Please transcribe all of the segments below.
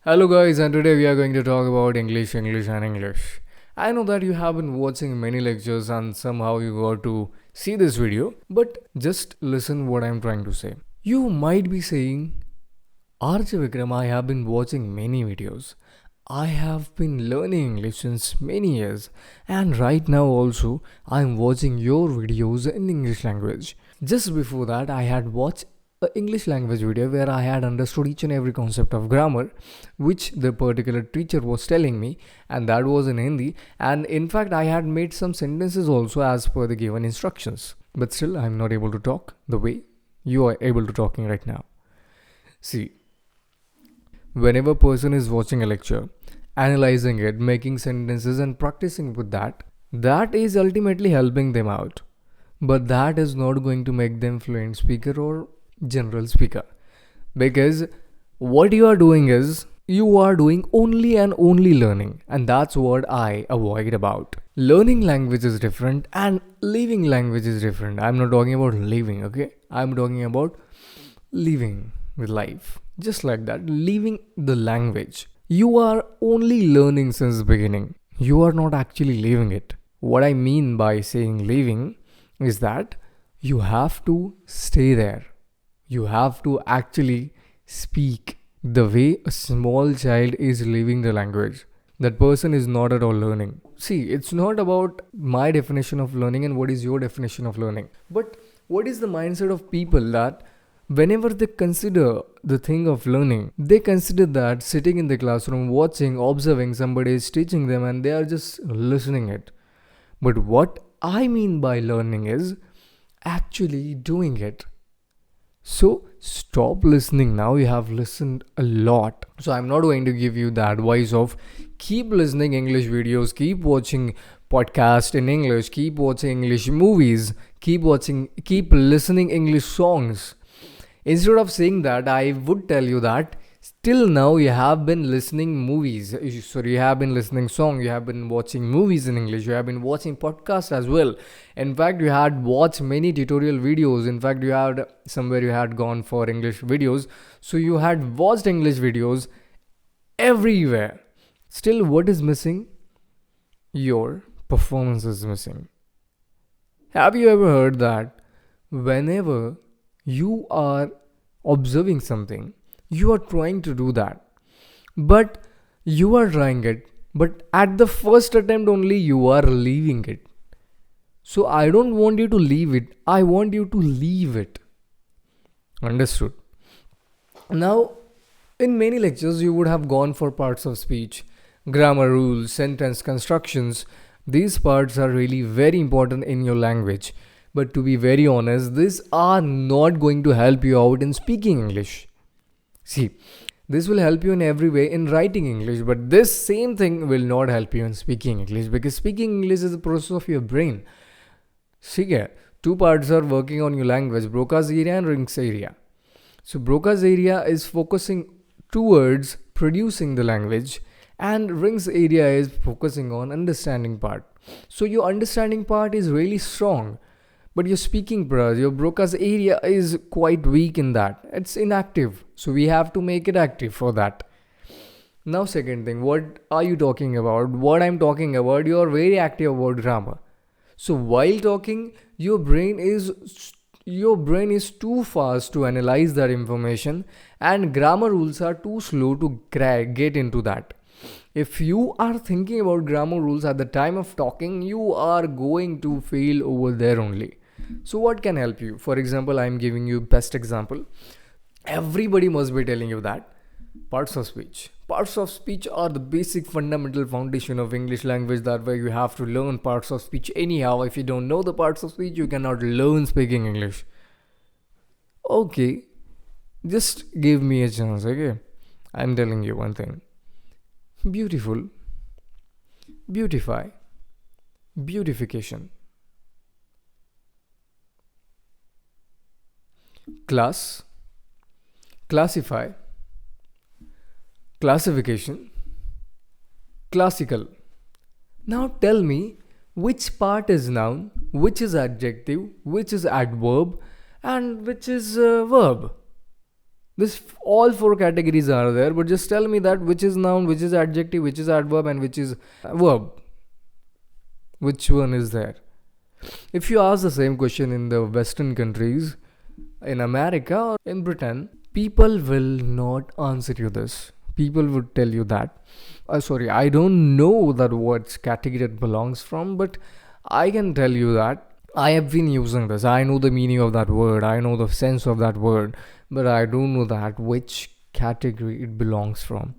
Hello guys, and today we are going to talk about English and English. I know that you have been watching many lectures and somehow you got to see this video, but just listen what I'm trying to say. You might be saying, RJ Vikram, I have been watching many videos. I have been learning English since many years, and right now also I'm watching your videos in English language. Just before that, I had watched an English language video where I had understood each and every concept of grammar, which the particular teacher was telling me, and that was in Hindi. And in fact, I had made some sentences also as per the given instructions. But still, I'm not able to talk the way you are able to talking right now. See, whenever a person is watching a lecture, analyzing it, making sentences, and practicing with that, that is ultimately helping them out. But that is not going to make them fluent speaker or general speaker. Because what you are doing is you are doing only and only learning, and that's what I avoid about. Learning language is different and living language is different. I'm not talking about living, okay? I'm talking about living with life. Just like that, living the language. You are only learning since the beginning. You are not actually living it. What I mean by saying living is that you have to stay there. You have to actually speak the way a small child is living the language. That person is not at all learning. See, it's not about my definition of learning and what is your definition of learning. But what is the mindset of people that whenever they consider the thing of learning, they consider that sitting in the classroom, watching, observing somebody is teaching them and they are just listening it. But what I mean by learning is actually doing it. So stop listening now. You have listened a lot. So I'm not going to give you the advice of keep listening English videos, keep watching podcast in English, keep watching English movies, keep listening English songs. Instead of saying that, I would tell you that till now you have been listening movies. Sorry, you have been listening songs, you have been watching movies in English, you have been watching podcasts as well. In fact, you had watched many tutorial videos. In fact, you had somewhere you had gone for English videos. So you had watched English videos everywhere. Still, what is missing? Your performance is missing. Have you ever heard that whenever you are observing something, you are trying to do that, but you are trying it, but at the first attempt only you are leaving it. So I don't want you to leave it, I want you to leave it. Understood? Now, in many lectures you would have gone for parts of speech, grammar rules, sentence constructions. These parts are really very important in your language. But to be very honest, these are not going to help you out in speaking English. See, this will help you in every way in writing English, but this same thing will not help you in speaking English, because speaking English is a process of your brain. See here, two parts are working on your language, Broca's area and Ring's area. So Broca's area is focusing towards producing the language, and Ring's area is focusing on understanding part. So your understanding part is really strong, but your speaking part, your Broca's area is quite weak in that. It's inactive. So we have to make it active for that. Now, second thing, what are you talking about? What I'm talking about, you are very active about grammar. So while talking, your brain is too fast to analyze that information, and grammar rules are too slow to get into that. If you are thinking about grammar rules at the time of talking, you are going to fail over there only. So what can help you? For example, I'm giving you best example. Everybody must be telling you that parts of speech. Parts of speech are the basic fundamental foundation of English language. That way you have to learn parts of speech anyhow. If you don't know the parts of speech, you cannot learn speaking English. Okay, just give me a chance, okay? I'm telling you one thing. Beautiful, beautify, beautification. Class, classify, classification, classical. Now tell me which part is noun, which is adjective, which is adverb, and which is verb. This all four categories are there, but just tell me that which is noun, which is adjective, which is adverb, and which is verb. Which one is there? If you ask the same question in the Western countries, in America or in Britain, people will not answer you this. People would tell you that, sorry, I don't know that what category it belongs from, but I can tell you that I have been using this. I know the meaning of that word. I know the sense of that word, but I don't know that which category it belongs from.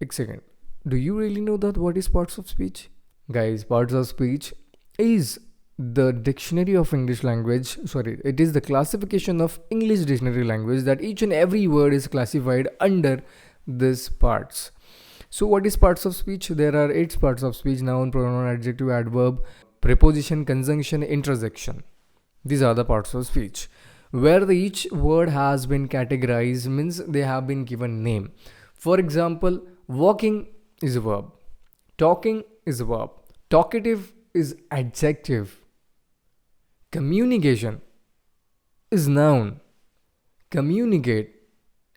A second. Do you really know that what is parts of speech? Guys, parts of speech is the dictionary of English language. Sorry, it is the classification of English dictionary language that each and every word is classified under these parts. So what is parts of speech? There are 8 parts of speech: noun, pronoun, adjective, adverb, preposition, conjunction, interjection. These are the parts of speech. Where each word has been categorized means they have been given name. For example, walking is a verb. Talking is a verb. Talkative is adjective. Communication is noun. Communicate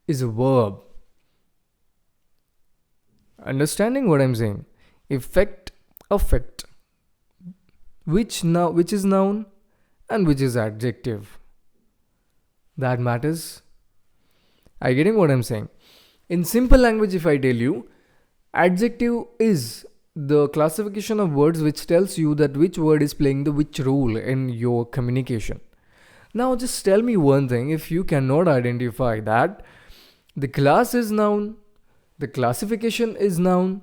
is a verb. Understanding what I'm saying? Effect, affect. Which is noun and which is adjective. That matters. Are you getting what I'm saying? In simple language, if I tell you, adjective is the classification of words which tells you that which word is playing the which role in your communication. Now just tell me one thing: if you cannot identify that the class is noun, the classification is noun,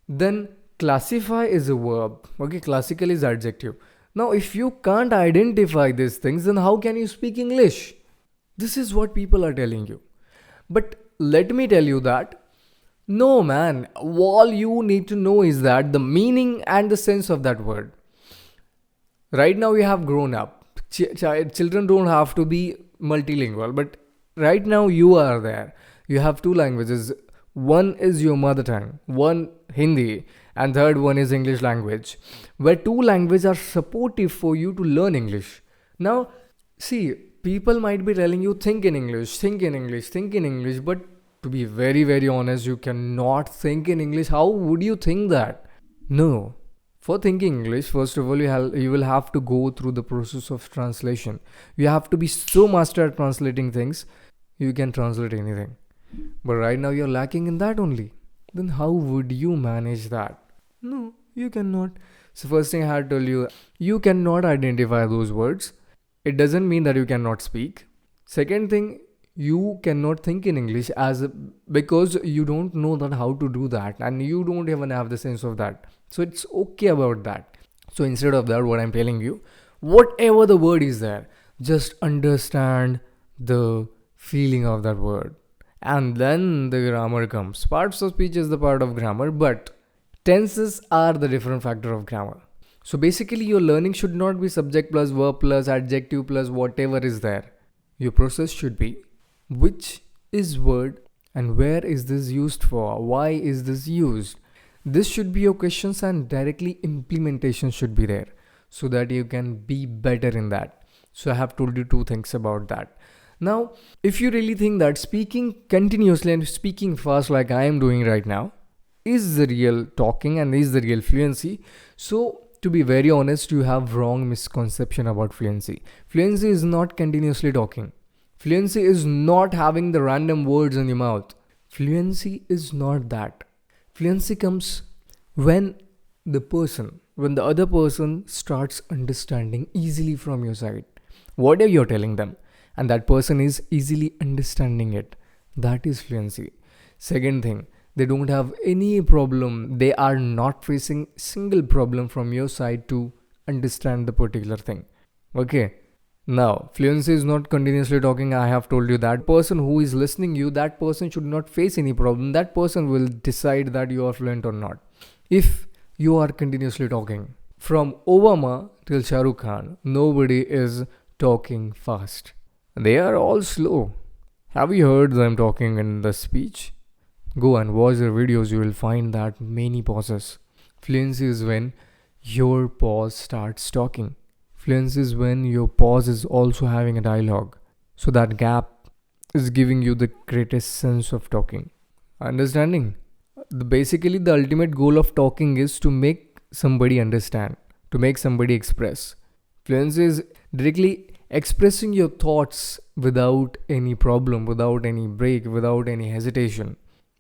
then classify is a verb. Okay, classical is adjective. Now if you can't identify these things, then how can you speak English? This is what people are telling you. But let me tell you that no, man, all you need to know is that the meaning and the sense of that word. Right now you have grown up. Children don't have to be multilingual, but right now you are there. You have 2 languages. One is your mother tongue, one Hindi, and third one is English language, where 2 languages are supportive for you to learn English. Now, see, people might be telling you think in English, think in English, think in English, but to be very, very honest, you cannot think in English. How would you think that? No. For thinking English, first of all, you will have to go through the process of translation. You have to be so master at translating things, you can translate anything. But right now you're lacking in that only. Then how would you manage that? No, you cannot. So first thing I had told you, you cannot identify those words. It doesn't mean that you cannot speak. Second thing, you cannot think in English because you don't know that how to do that, and you don't even have the sense of that. So it's okay about that. So instead of that, what I'm telling you, whatever the word is there, just understand the feeling of that word. And then the grammar comes. Parts of speech is the part of grammar, but tenses are the different factor of grammar. So basically your learning should not be subject plus verb plus adjective plus whatever is there. Your process should be which is word and where is this used for? Why is this used? This should be your questions, and directly implementation should be there so that you can be better in that. So I have told you 2 things about that. Now, if you really think that speaking continuously and speaking fast like I am doing right now is the real talking and is the real fluency, so to be very honest, you have wrong misconception about fluency. Fluency is not continuously talking. Fluency is not having the random words in your mouth. Fluency is not that. Fluency comes when the other person starts understanding easily from your side whatever you're telling them, and that person is easily understanding it. That is fluency. Second thing, they don't have any problem. They are not facing single problem from your side to understand the particular thing. Okay. Now, fluency is not continuously talking. I have told you that person who is listening you, that person should not face any problem. That person will decide that you are fluent or not. If you are continuously talking, from Obama till Shah Rukh Khan, nobody is talking fast. They are all slow. Have you heard them talking in the speech? Go and watch their videos, you will find that many pauses. Fluency is when your pause starts talking. Fluency is when your pause is also having a dialogue. So that gap is giving you the greatest sense of talking. Understanding. Basically, the ultimate goal of talking is to make somebody understand, to make somebody express. Fluency is directly expressing your thoughts without any problem, without any break, without any hesitation.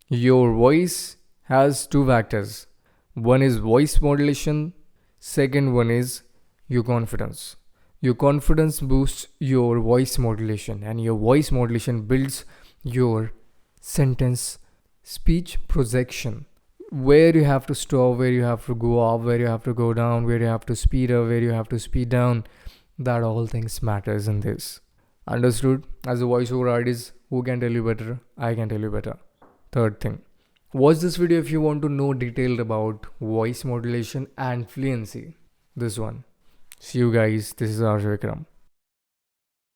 Your voice has two factors. One is voice modulation, second one is your confidence. Your confidence boosts your voice modulation, and your voice modulation builds your sentence speech projection. Where you have to stop, where you have to go up, where you have to go down, where you have to speed up, where you have to speed down, that all things matters in this. Understood? As a voiceover artist, who can tell you better? I can tell you better. Third thing, watch this video if you want to know detailed about voice modulation and fluency. This one. See you guys. This is Vikram.